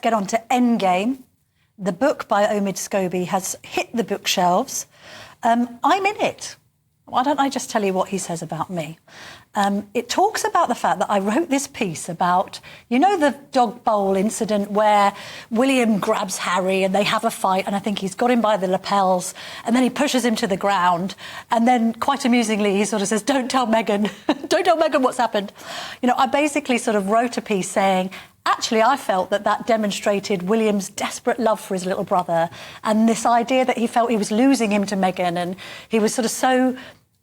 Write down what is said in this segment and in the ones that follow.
get on to Endgame. The book by Omid Scobie has hit the bookshelves. I'm in it. Why don't I just tell you what he says about me? It talks about the fact that I wrote this piece about, you know, the dog bowl incident where William grabs Harry and they have a fight, and I think he's got him by the lapels, and then he pushes him to the ground, and then quite amusingly he sort of says, don't tell Meghan, don't tell Meghan what's happened. You know, I basically sort of wrote a piece saying, actually, I felt that that demonstrated William's desperate love for his little brother, and this idea that he felt he was losing him to Meghan, and he was sort of so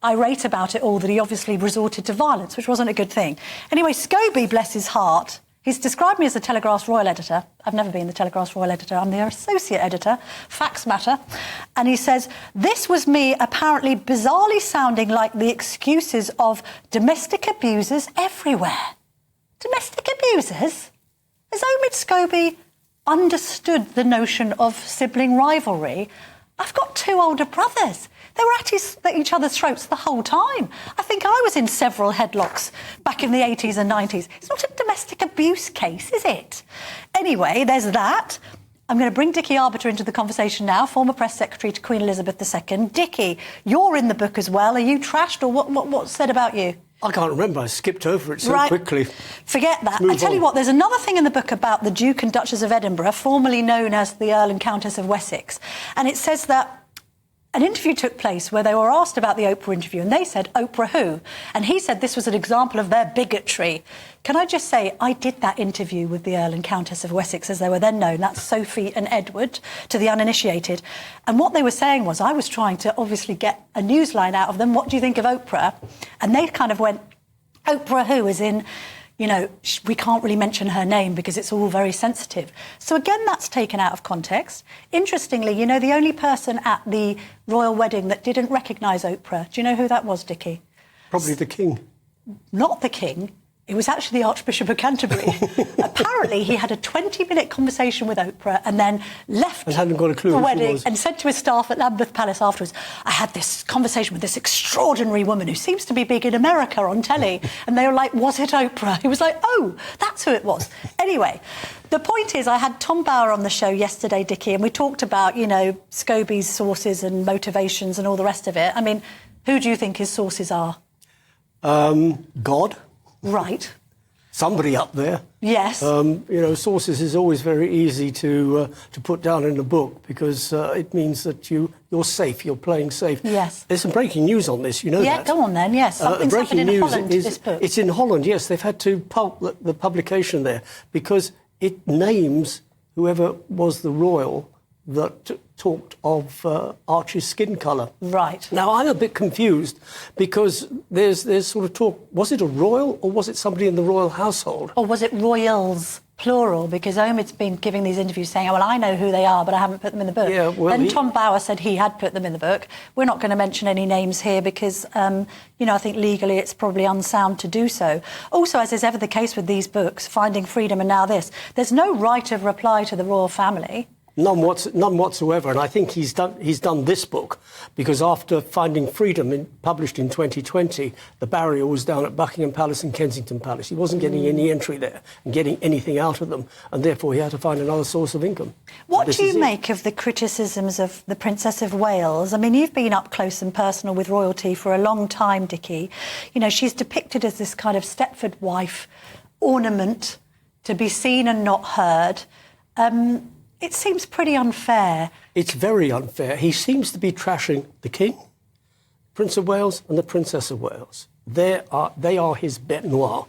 irate about it all that he obviously resorted to violence, which wasn't a good thing. Anyway, Scobie, bless his heart, he's described me as the Telegraph's royal editor. I've never been the Telegraph's royal editor. I'm the associate editor. Facts matter. And he says, this was me apparently bizarrely sounding like the excuses of domestic abusers everywhere. Domestic abusers? Has Omid Scobie understood the notion of sibling rivalry? I've got two older brothers. They were at each other's throats the whole time. I think I was in several headlocks back in the 80s and 90s. It's not a domestic abuse case, is it? Anyway, there's that. I'm going to bring Dickie Arbiter into the conversation now, former press secretary to Queen Elizabeth II. Dickie, you're in the book as well. Are you trashed, or what's said about you? I can't remember. I skipped over it so quickly. Forget that. I tell you what, there's another thing in the book about the Duke and Duchess of Edinburgh, formerly known as the Earl and Countess of Wessex. And it says that an interview took place where they were asked about the Oprah interview, and they said, Oprah who? And he said this was an example of their bigotry. Can I just say, I did that interview with the Earl and Countess of Wessex, as they were then known. That's Sophie and Edward, to the uninitiated. And what they were saying was, I was trying to obviously get a newsline out of them. What do you think of Oprah? And they kind of went, Oprah who? As in, you know, we can't really mention her name because it's all very sensitive. So again, that's taken out of context. Interestingly, you know, the only person at the royal wedding that didn't recognise Oprah, do you know who that was, Dickie? Probably the King. Not the King. It was actually the Archbishop of Canterbury. Apparently, he had a 20-minute conversation with Oprah and then left and hadn't got a clue the who wedding she was. And said to his staff at Lambeth Palace afterwards, I had this conversation with this extraordinary woman who seems to be big in America on telly. And they were like, was it Oprah? He was like, oh, that's who it was. Anyway, the point is, I had Tom Bower on the show yesterday, Dickie, and we talked about, you know, Scobie's sources and motivations and all the rest of it. I mean, who do you think his sources are? God. Right. Somebody up there. Yes. You know, sources is always very easy to put down in a book because it means that you're safe, you're playing safe. Yes. There's some breaking news on this, you know that. Yeah, go on then, yes. Something's happened in Holland, this book. It's in Holland, yes. They've had to pulp the publication there because it names whoever was the royal that talked of Archie's skin colour. Right. Now, I'm a bit confused because there's sort of talk, was it a royal or was it somebody in the royal household? Or was it royals, plural? Because Omid's been giving these interviews saying, oh, well, I know who they are, but I haven't put them in the book. Yeah, well, then Tom Bower said he had put them in the book. We're not going to mention any names here because, you know, I think legally it's probably unsound to do so. Also, as is ever the case with these books, Finding Freedom and now this, there's no right of reply to the royal family. None whatsoever, and I think he's done this book because after Finding Freedom, published in 2020, the barrier was down at Buckingham Palace and Kensington Palace. He wasn't getting any entry there and getting anything out of them, and therefore he had to find another source of income. What do you make of the criticisms of the Princess of Wales? I mean, you've been up close and personal with royalty for a long time, Dickie. You know, she's depicted as this kind of Stepford wife, ornament, to be seen and not heard. It seems pretty unfair. It's very unfair. He seems to be trashing the King, Prince of Wales and the Princess of Wales. They are his bête noire,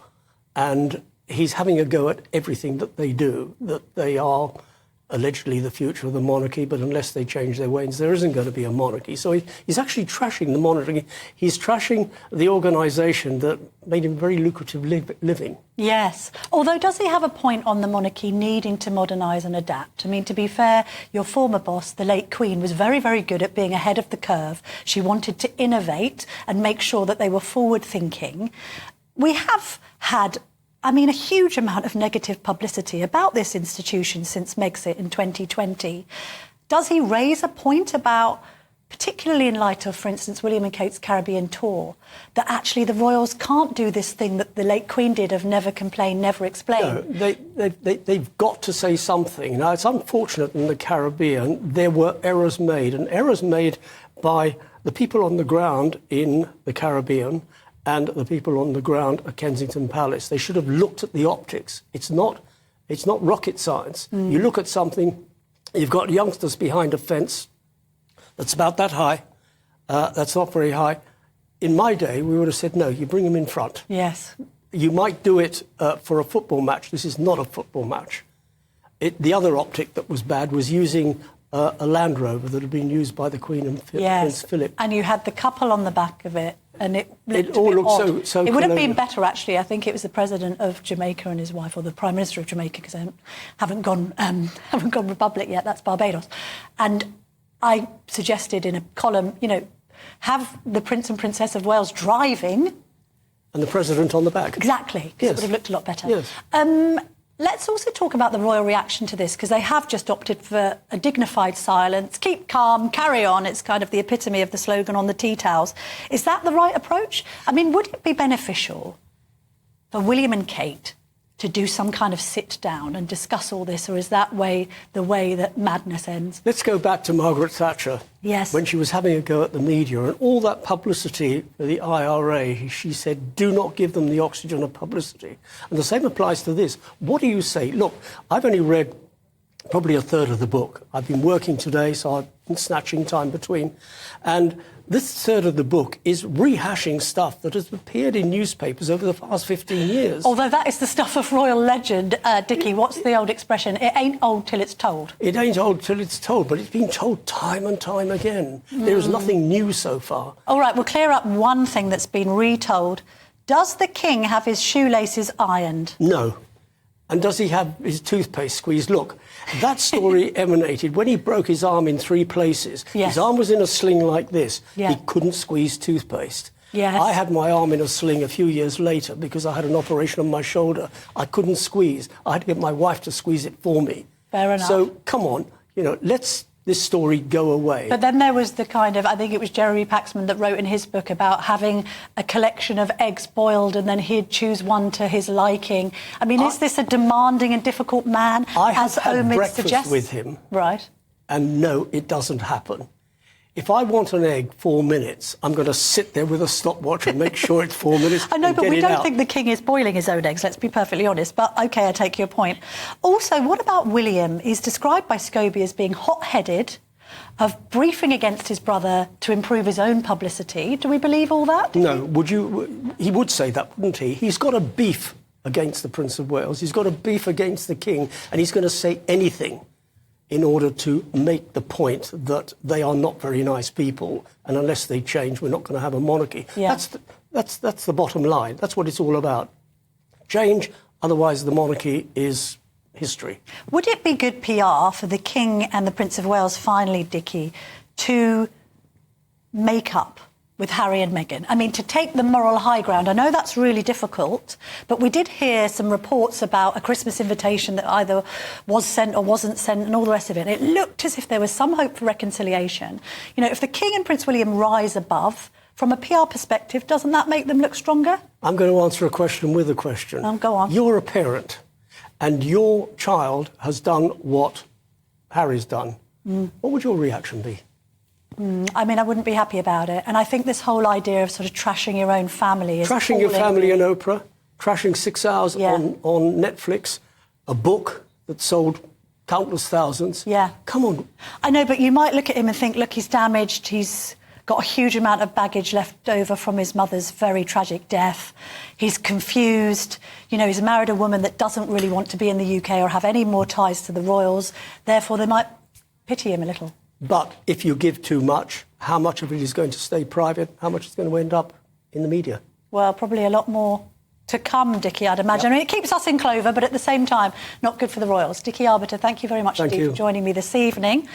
and he's having a go at everything that they do, that they are allegedly the future of the monarchy, but unless they change their ways, there isn't going to be a monarchy. So he's actually trashing the monarchy. He's trashing the organisation that made him very lucrative living. Yes. Although, does he have a point on the monarchy needing to modernise and adapt? I mean, to be fair, your former boss, the late Queen, was very, very good at being ahead of the curve. She wanted to innovate and make sure that they were forward-thinking. We have had, I mean, a huge amount of negative publicity about this institution since Megxit in 2020. Does he raise a point about particularly in light of, for instance, William and Kate's Caribbean tour, that actually the royals can't do this thing that the late Queen did of never complain, never explain? No, they've got to say something. Now, it's unfortunate in the Caribbean there were errors made, and errors made by the people on the ground in the Caribbean and the people on the ground at Kensington Palace. They should have looked at the optics. It's not rocket science. You look at something, you've got youngsters behind a fence that's about that high, that's not very high. In my day, we would have said, no, you bring them in front. Yes. You might do it for a football match. This is not a football match. The other optic that was bad was using a Land Rover that had been used by the Queen and Prince Philip. And you had the couple on the back of it, and it all looked odd. so It would have colonial. been better, actually. I think it was the President of Jamaica and his wife, or the Prime Minister of Jamaica, because I haven't gone Republic yet. That's Barbados. And I suggested in a column, have the Prince and Princess of Wales driving. And the President on the back. Exactly. Yes. It would have looked a lot better. Yes. Let's also talk about the royal reaction to this, because they have just opted for a dignified silence. Keep calm, carry on. It's kind of the epitome of the slogan on the tea towels. Is that the right approach? I mean, would it be beneficial for William and Kate to do some kind of sit down and discuss all this, or is that the way that madness ends? Let's go back to Margaret Thatcher. Yes. When she was having a go at the media and all that publicity for the IRA, she said, do not give them the oxygen of publicity. And the same applies to this. What do you say? Look, I've only read probably a third of the book. I've been working today, so I've been snatching time between. And this third of the book is rehashing stuff that has appeared in newspapers over the past 15 years. Although that is the stuff of royal legend, Dickie. What's the old expression? It ain't old till it's told. It ain't old till it's told, but it's been told time and time again. There is nothing new so far. All right, we'll clear up one thing that's been retold. Does the king have his shoelaces ironed? No. And does he have his toothpaste squeezed? Look, that story emanated when he broke his arm in 3 places. Yes. His arm was in a sling like this. Yeah. He couldn't squeeze toothpaste. Yes. I had my arm in a sling a few years later because I had an operation on my shoulder. I couldn't squeeze. I had to get my wife to squeeze it for me. Fair enough. So, come on, let's this story go away. But then there was the kind of, I think it was Jeremy Paxman that wrote in his book about having a collection of eggs boiled and then he'd choose one to his liking. I mean, is this a demanding and difficult man, I have as had Omid breakfast suggests? with him. Right. And no, it doesn't happen. If I want an egg 4 minutes, I'm going to sit there with a stopwatch and make sure it's 4 minutes. I know, and but get we it don't out. think the king is boiling his own eggs, let's be perfectly honest. But OK, I take your point. Also, what about William? He's described by Scobie as being hot-headed, of briefing against his brother to improve his own publicity. Do we believe all that? No, he would say that, wouldn't he? He's got a beef against the Prince of Wales. He's got a beef against the king, and he's going to say anything in order to make the point that they are not very nice people, and unless they change, we're not going to have a monarchy. Yeah. That's the bottom line. That's what it's all about. Change, otherwise the monarchy is history. Would it be good PR for the King and the Prince of Wales, finally, Dickie, to make up with Harry and Meghan? I mean, to take the moral high ground. I know that's really difficult, but we did hear some reports about a Christmas invitation that either was sent or wasn't sent and all the rest of it. It looked as if there was some hope for reconciliation. If the King and Prince William rise above, from a PR perspective, doesn't that make them look stronger? I'm going to answer a question with a question. Go on. You're a parent, and your child has done what Harry's done. What would your reaction be? I mean, I wouldn't be happy about it. And I think this whole idea of sort of trashing your own family is Trashing your appalling. family in Oprah, trashing 6 hours on Netflix, a book that sold countless thousands. Yeah. Come on. I know, but you might look at him and think, look, he's damaged, he's got a huge amount of baggage left over from his mother's very tragic death. He's confused. He's married a woman that doesn't really want to be in the UK or have any more ties to the royals. Therefore, they might pity him a little. But if you give too much, how much of it is going to stay private? How much is going to end up in the media? Well, probably a lot more to come, Dickie, I'd imagine. Yep. I mean, it keeps us in clover, but at the same time, not good for the royals. Dickie Arbiter, thank you very much indeed for joining me this evening.